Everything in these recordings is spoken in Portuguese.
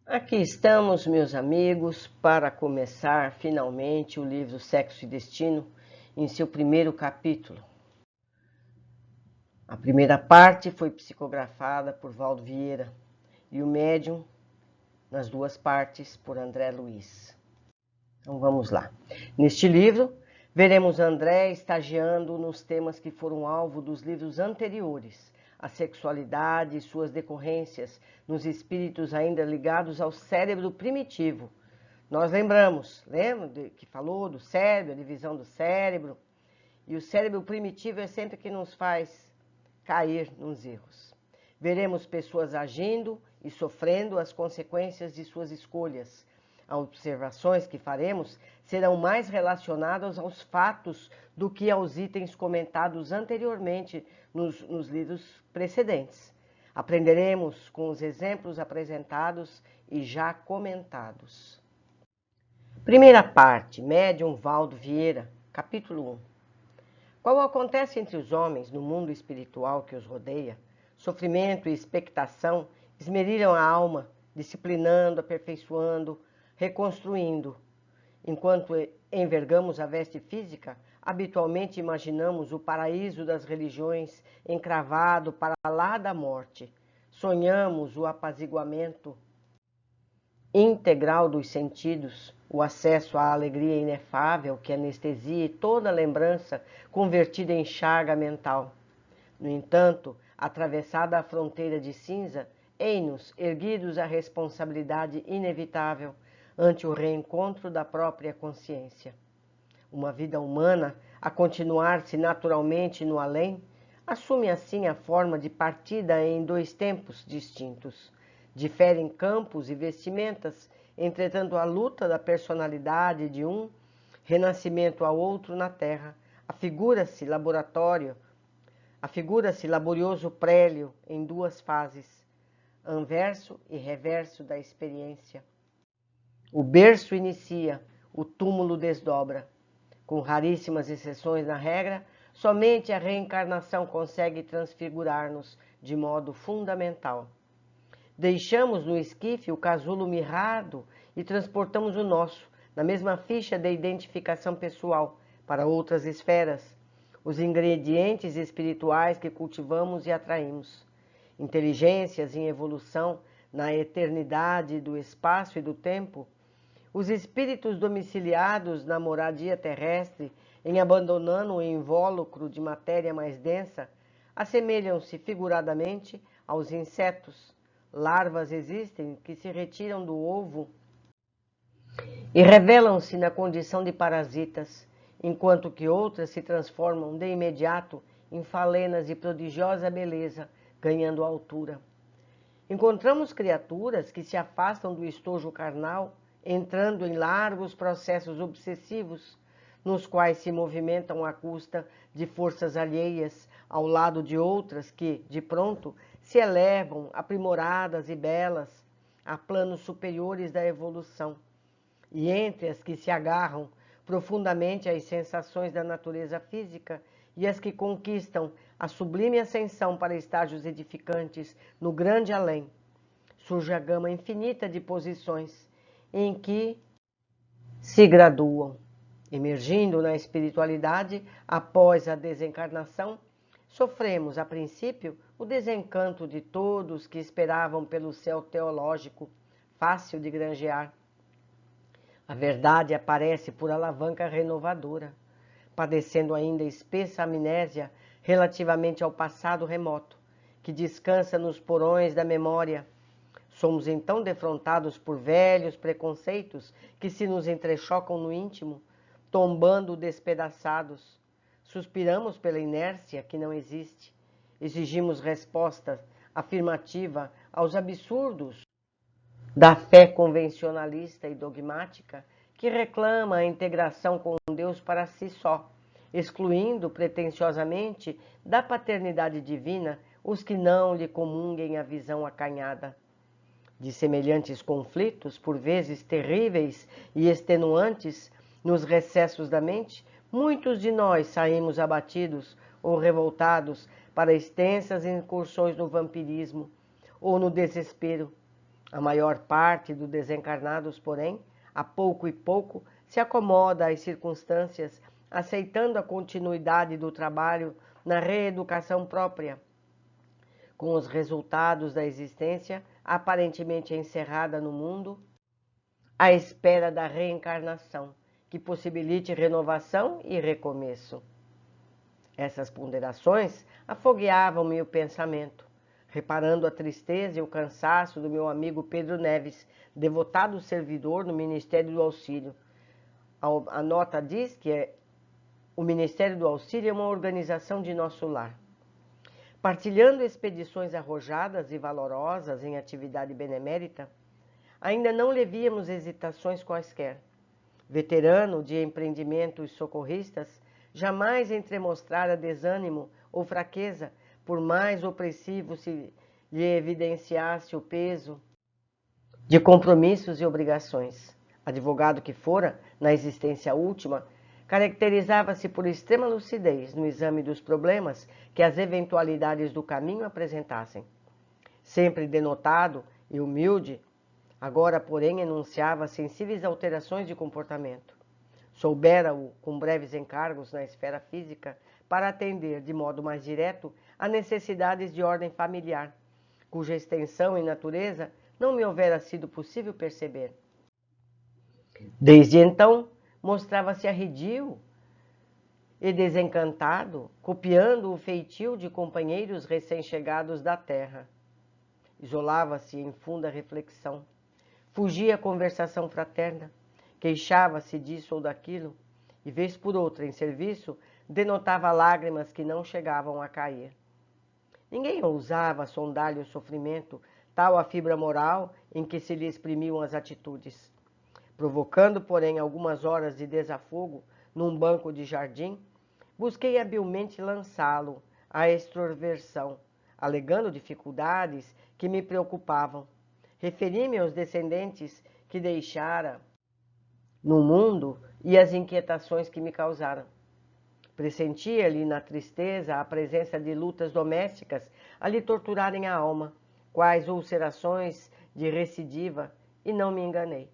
Aqui estamos, meus amigos, para começar finalmente o livro Sexo e Destino em seu primeiro capítulo. A primeira parte foi psicografada por Valdo Vieira e o médium, nas duas partes, por André Luiz. Então vamos lá. Neste livro, veremos André estagiando nos temas que foram alvo dos livros anteriores, a sexualidade e suas decorrências nos espíritos ainda ligados ao cérebro primitivo. Nós lembra que falou do cérebro, a divisão do cérebro, e o cérebro primitivo é sempre que nos faz cair nos erros. Veremos pessoas agindo e sofrendo as consequências de suas escolhas. As observações que faremos serão mais relacionadas aos fatos do que aos itens comentados anteriormente nos livros precedentes. Aprenderemos com os exemplos apresentados e já comentados. Primeira parte, Médium Valdo Vieira, capítulo 1. Qual acontece entre os homens no mundo espiritual que os rodeia, sofrimento e expectação esmerilham a alma, disciplinando, aperfeiçoando, reconstruindo. Enquanto envergamos a veste física, habitualmente imaginamos o paraíso das religiões encravado para lá da morte. Sonhamos o apaziguamento integral dos sentidos, o acesso à alegria inefável que anestesia toda lembrança convertida em chaga mental. No entanto, atravessada a fronteira de cinza, ei-nos erguidos à responsabilidade inevitável ante o reencontro da própria consciência. Uma vida humana, a continuar-se naturalmente no além, assume assim a forma de partida em dois tempos distintos. Diferem campos e vestimentas, entretanto a luta da personalidade de um, renascimento ao outro na terra, afigura-se laborioso prélio em duas fases, anverso e reverso da experiência. O berço inicia, o túmulo desdobra. Com raríssimas exceções na regra, somente a reencarnação consegue transfigurar-nos de modo fundamental. Deixamos no esquife o casulo mirrado e transportamos o nosso, na mesma ficha de identificação pessoal, para outras esferas, os ingredientes espirituais que cultivamos e atraímos. Inteligências em evolução na eternidade do espaço e do tempo, os espíritos domiciliados na moradia terrestre, em abandonando o invólucro de matéria mais densa, assemelham-se figuradamente aos insetos. Larvas existem que se retiram do ovo e revelam-se na condição de parasitas, enquanto que outras se transformam de imediato em falenas de prodigiosa beleza, ganhando altura. Encontramos criaturas que se afastam do estojo carnal, entrando em largos processos obsessivos, nos quais se movimentam à custa de forças alheias, ao lado de outras que, de pronto, se elevam, aprimoradas e belas, a planos superiores da evolução. E entre as que se agarram profundamente às sensações da natureza física e as que conquistam a sublime ascensão para estágios edificantes no grande além, surge a gama infinita de posições em que se graduam. Emergindo na espiritualidade após a desencarnação, sofremos, a princípio, o desencanto de todos que esperavam pelo céu teológico, fácil de granjear. A verdade aparece por alavanca renovadora, padecendo ainda espessa amnésia relativamente ao passado remoto, que descansa nos porões da memória. Somos então defrontados por velhos preconceitos que se nos entrechocam no íntimo, tombando despedaçados. Suspiramos pela inércia que não existe. Exigimos resposta afirmativa aos absurdos da fé convencionalista e dogmática que reclama a integração com Deus para si só, excluindo pretensiosamente da paternidade divina os que não lhe comunguem a visão acanhada. De semelhantes conflitos, por vezes terríveis e extenuantes, nos recessos da mente, muitos de nós saímos abatidos ou revoltados para extensas incursões no vampirismo ou no desespero, A maior parte dos desencarnados, porém, a pouco e pouco, se acomoda às circunstâncias, aceitando a continuidade do trabalho na reeducação própria, com os resultados da existência aparentemente encerrada no mundo, à espera da reencarnação, que possibilite renovação e recomeço. Essas ponderações afogueavam-me o pensamento, reparando a tristeza e o cansaço do meu amigo Pedro Neves, devotado servidor no Ministério do Auxílio. A nota diz que o Ministério do Auxílio é uma organização de nosso lar. Partilhando expedições arrojadas e valorosas em atividade benemérita, ainda não lhe víamos hesitações quaisquer. Veterano de empreendimentos socorristas, jamais entremostrara desânimo ou fraqueza, por mais opressivo se lhe evidenciasse o peso de compromissos e obrigações. Advogado que fora, na existência última, caracterizava-se por extrema lucidez no exame dos problemas que as eventualidades do caminho apresentassem. Sempre denotado e humilde, agora, porém, enunciava sensíveis alterações de comportamento. Soubera-o, com breves encargos na esfera física, para atender, de modo mais direto, a necessidades de ordem familiar, cuja extensão e natureza não me houvera sido possível perceber. Desde então, mostrava-se arredio e desencantado, copiando o feitio de companheiros recém-chegados da terra. Isolava-se em funda reflexão, fugia à conversação fraterna, queixava-se disso ou daquilo, e vez por outra, em serviço, denotava lágrimas que não chegavam a cair. Ninguém ousava sondar-lhe o sofrimento, tal a fibra moral em que se lhe exprimiam as atitudes. Provocando, porém, algumas horas de desafogo num banco de jardim, busquei habilmente lançá-lo à extroversão, alegando dificuldades que me preocupavam. Referi-me aos descendentes que deixara no mundo e as inquietações que me causaram. Pressentia-lhe na tristeza a presença de lutas domésticas a lhe torturarem a alma, quais ulcerações de recidiva, e não me enganei.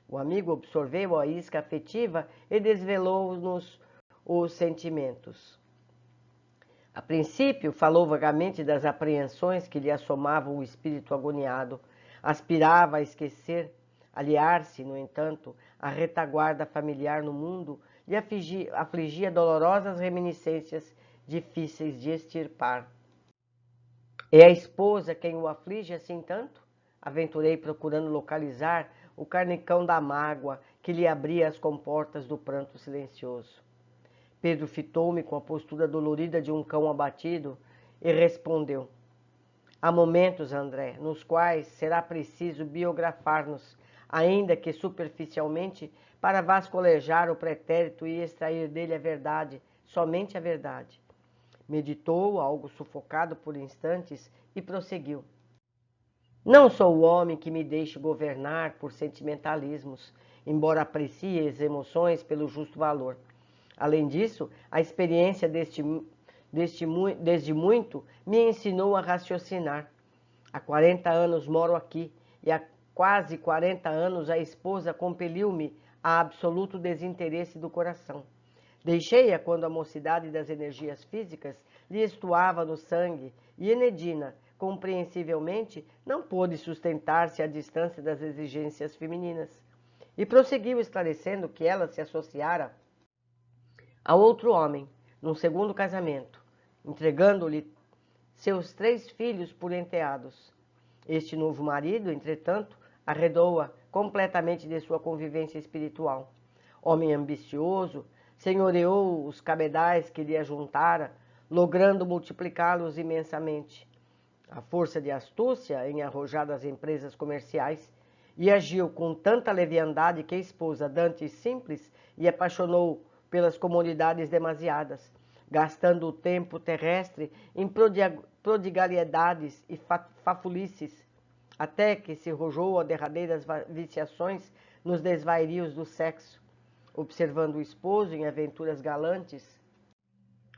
O amigo absorveu a isca afetiva e desvelou-nos os sentimentos. A princípio, falou vagamente das apreensões que lhe assomavam o espírito agoniado. Aspirava a esquecer, aliar-se, no entanto, à retaguarda familiar no mundo, lhe afligia dolorosas reminiscências difíceis de extirpar. É a esposa quem o aflige assim tanto? Aventurei procurando localizar o carnicão da mágoa que lhe abria as comportas do pranto silencioso. Pedro fitou-me com a postura dolorida de um cão abatido e respondeu: há momentos, André, nos quais será preciso biografar-nos, ainda que superficialmente, para vasculhar o pretérito e extrair dele a verdade, somente a verdade. Meditou, algo sufocado por instantes, e prosseguiu: não sou o homem que me deixe governar por sentimentalismos, embora aprecie as emoções pelo justo valor. Além disso, a experiência desde muito me ensinou a raciocinar. Há 40 anos moro aqui e há quase 40 anos a esposa compeliu-me a absoluto desinteresse do coração. Deixei-a quando a mocidade das energias físicas lhe estuava no sangue e Enedina, compreensivelmente, não pôde sustentar-se à distância das exigências femininas. E prosseguiu esclarecendo que ela se associara a outro homem, num segundo casamento, entregando-lhe seus 3 filhos por enteados. Este novo marido, entretanto, arredou-a completamente de sua convivência espiritual. Homem ambicioso, senhoreou os cabedais que lhe ajuntara, logrando multiplicá-los imensamente. À força de astúcia em arrojadas empresas comerciais, e agiu com tanta leviandade que a esposa, dantes simples, e apaixonou pelas comodidades demasiadas, gastando o tempo terrestre em prodigalidades e fafulices, até que se rojou a derradeiras viciações nos desvairios do sexo, observando o esposo em aventuras galantes,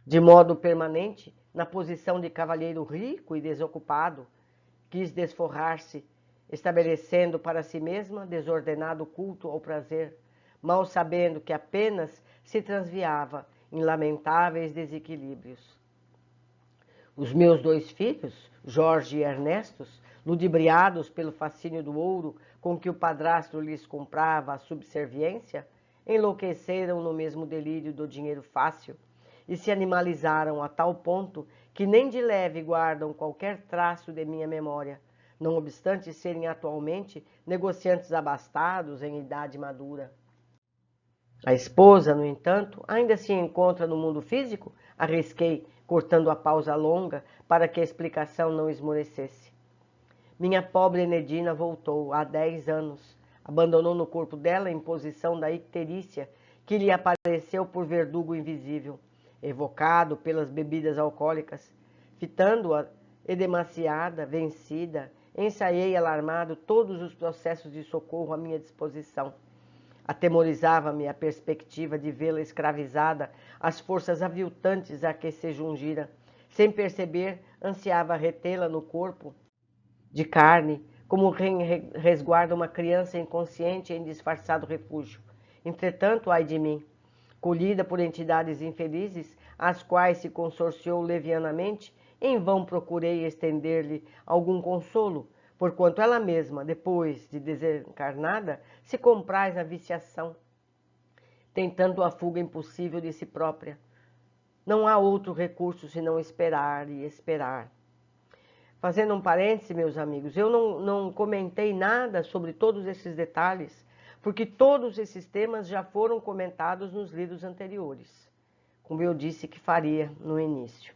de modo permanente, na posição de cavalheiro rico e desocupado, quis desforrar-se estabelecendo para si mesma desordenado culto ao prazer, mal sabendo que apenas se transviava em lamentáveis desequilíbrios. Os meus 2 filhos, Jorge e Ernesto, ludibriados pelo fascínio do ouro com que o padrasto lhes comprava a subserviência, enlouqueceram no mesmo delírio do dinheiro fácil e se animalizaram a tal ponto que nem de leve guardam qualquer traço de minha memória, não obstante serem atualmente negociantes abastados em idade madura. A esposa, no entanto, ainda se encontra no mundo físico? Arrisquei, cortando a pausa longa para que a explicação não esmorecesse. Minha pobre Enedina voltou há 10 anos. Abandonou no corpo dela a imposição da icterícia que lhe apareceu por verdugo invisível, evocado pelas bebidas alcoólicas. Fitando-a edemaciada, vencida, ensaiei alarmado todos os processos de socorro à minha disposição. Atemorizava-me a perspectiva de vê-la escravizada às forças aviltantes a que se jungira. Sem perceber, ansiava retê-la no corpo de carne, como resguarda uma criança inconsciente em disfarçado refúgio. Entretanto, ai de mim, colhida por entidades infelizes, às quais se consorciou levianamente, em vão procurei estender-lhe algum consolo, porquanto ela mesma, depois de desencarnada, se compraz na viciação, tentando a fuga impossível de si própria. Não há outro recurso senão esperar e esperar. Fazendo um parêntese, meus amigos, eu não comentei nada sobre todos esses detalhes, porque todos esses temas já foram comentados nos livros anteriores, como eu disse que faria no início.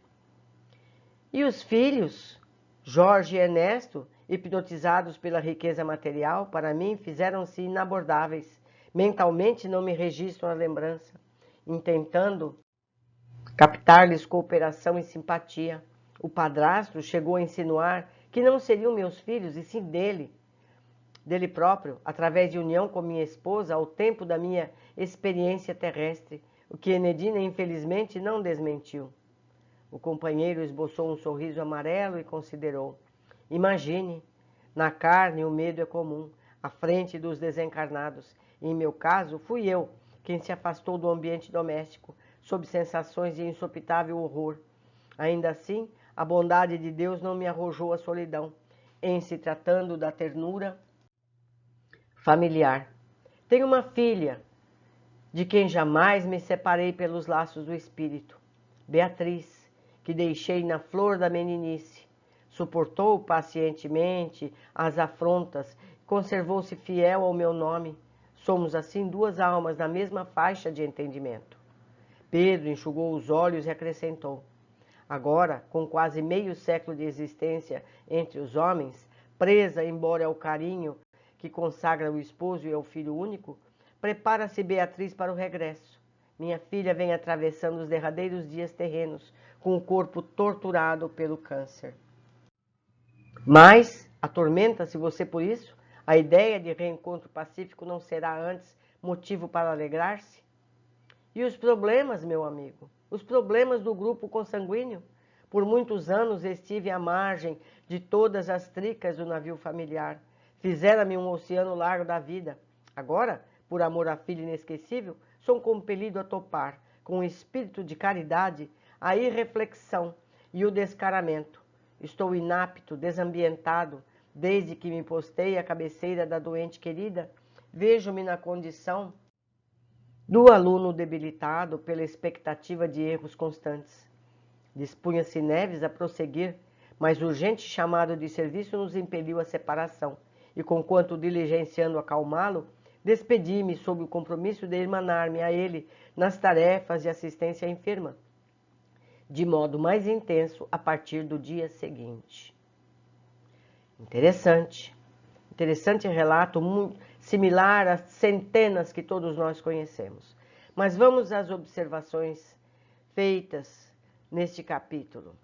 E os filhos, Jorge e Ernesto, hipnotizados pela riqueza material, para mim fizeram-se inabordáveis. Mentalmente não me registro na lembrança, intentando captar-lhes cooperação e simpatia. O padrasto chegou a insinuar que não seriam meus filhos, e sim dele próprio, através de união com minha esposa, ao tempo da minha experiência terrestre, o que Enedina infelizmente não desmentiu. O companheiro esboçou um sorriso amarelo e considerou. Imagine, na carne o medo é comum, à frente dos desencarnados. E, em meu caso, fui eu quem se afastou do ambiente doméstico, sob sensações de insopitável horror. Ainda assim, a bondade de Deus não me arrojou à solidão, em se tratando da ternura familiar. Tenho uma filha, de quem jamais me separei pelos laços do espírito, Beatriz, que deixei na flor da meninice. Suportou pacientemente as afrontas, conservou-se fiel ao meu nome. Somos assim 2 almas na mesma faixa de entendimento. Pedro enxugou os olhos e acrescentou. Agora, com quase meio século de existência entre os homens, presa embora ao carinho que consagra o esposo e ao filho único, prepara-se Beatriz para o regresso. Minha filha vem atravessando os derradeiros dias terrenos, com o corpo torturado pelo câncer. Mas, atormenta-se você por isso? A ideia de reencontro pacífico não será antes motivo para alegrar-se? E os problemas, meu amigo? Os problemas do grupo consanguíneo? Por muitos anos estive à margem de todas as tricas do navio familiar. Fizera-me um oceano largo da vida. Agora, por amor à filha inesquecível, sou compelido a topar, com o espírito de caridade, a irreflexão e o descaramento. Estou inapto, desambientado, desde que me postei à cabeceira da doente querida, vejo-me na condição do aluno debilitado pela expectativa de erros constantes. Dispunha-se Neves a prosseguir, mas o urgente chamado de serviço nos impeliu à separação, e conquanto diligenciando acalmá-lo, despedi-me sob o compromisso de irmanar-me a ele nas tarefas de assistência à enferma, de modo mais intenso a partir do dia seguinte. Interessante relato, muito similar a centenas que todos nós conhecemos. Mas vamos às observações feitas neste capítulo.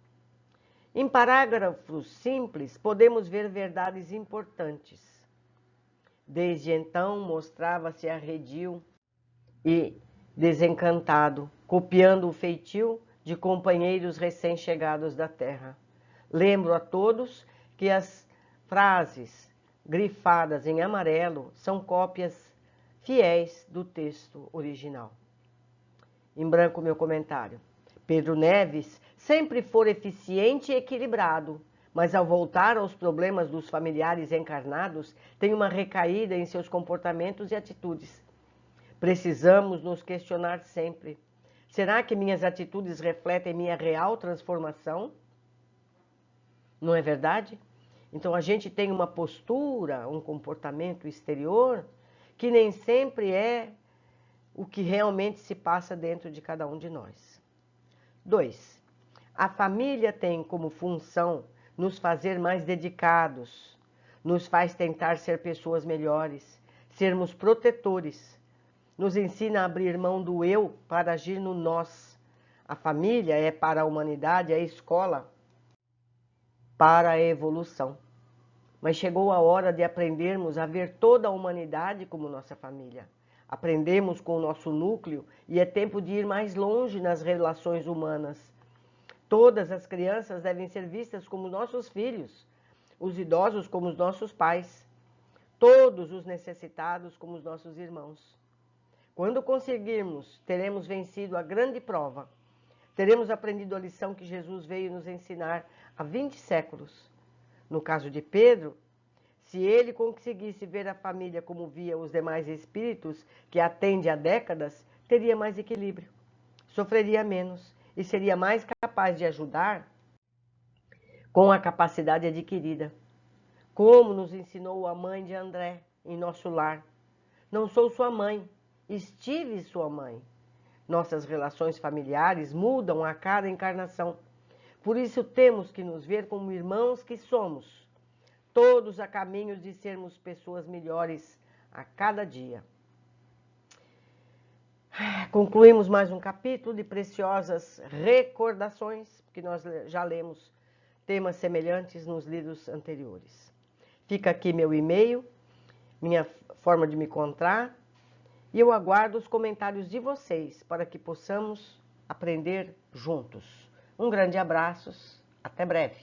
Em parágrafos simples, podemos ver verdades importantes. Desde então, mostrava-se arredio e desencantado, copiando o feitio de companheiros recém-chegados da terra. Lembro a todos que as frases grifadas em amarelo, são cópias fiéis do texto original. Em branco, meu comentário. Pedro Neves sempre foi eficiente e equilibrado, mas ao voltar aos problemas dos familiares encarnados, tem uma recaída em seus comportamentos e atitudes. Precisamos nos questionar sempre. Será que minhas atitudes refletem minha real transformação? Não é verdade? Então a gente tem uma postura, um comportamento exterior que nem sempre é o que realmente se passa dentro de cada um de nós. 2. A família tem como função nos fazer mais dedicados, nos faz tentar ser pessoas melhores, sermos protetores, nos ensina a abrir mão do eu para agir no nós. A família é para a humanidade a escola para a evolução. Mas chegou a hora de aprendermos a ver toda a humanidade como nossa família. Aprendemos com o nosso núcleo e é tempo de ir mais longe nas relações humanas. Todas as crianças devem ser vistas como nossos filhos, os idosos como os nossos pais, todos os necessitados como os nossos irmãos. Quando conseguirmos, teremos vencido a grande prova. Teremos aprendido a lição que Jesus veio nos ensinar há 20 séculos. No caso de Pedro, se ele conseguisse ver a família como via os demais espíritos que atende há décadas, teria mais equilíbrio, sofreria menos e seria mais capaz de ajudar com a capacidade adquirida. Como nos ensinou a mãe de André em nosso lar. Não sou sua mãe, estive sua mãe. Nossas relações familiares mudam a cada encarnação. Por isso temos que nos ver como irmãos que somos, todos a caminho de sermos pessoas melhores a cada dia. Concluímos mais um capítulo de preciosas recordações, porque nós já lemos temas semelhantes nos livros anteriores. Fica aqui meu e-mail, minha forma de me encontrar, e eu aguardo os comentários de vocês para que possamos aprender juntos. Um grande abraço, até breve.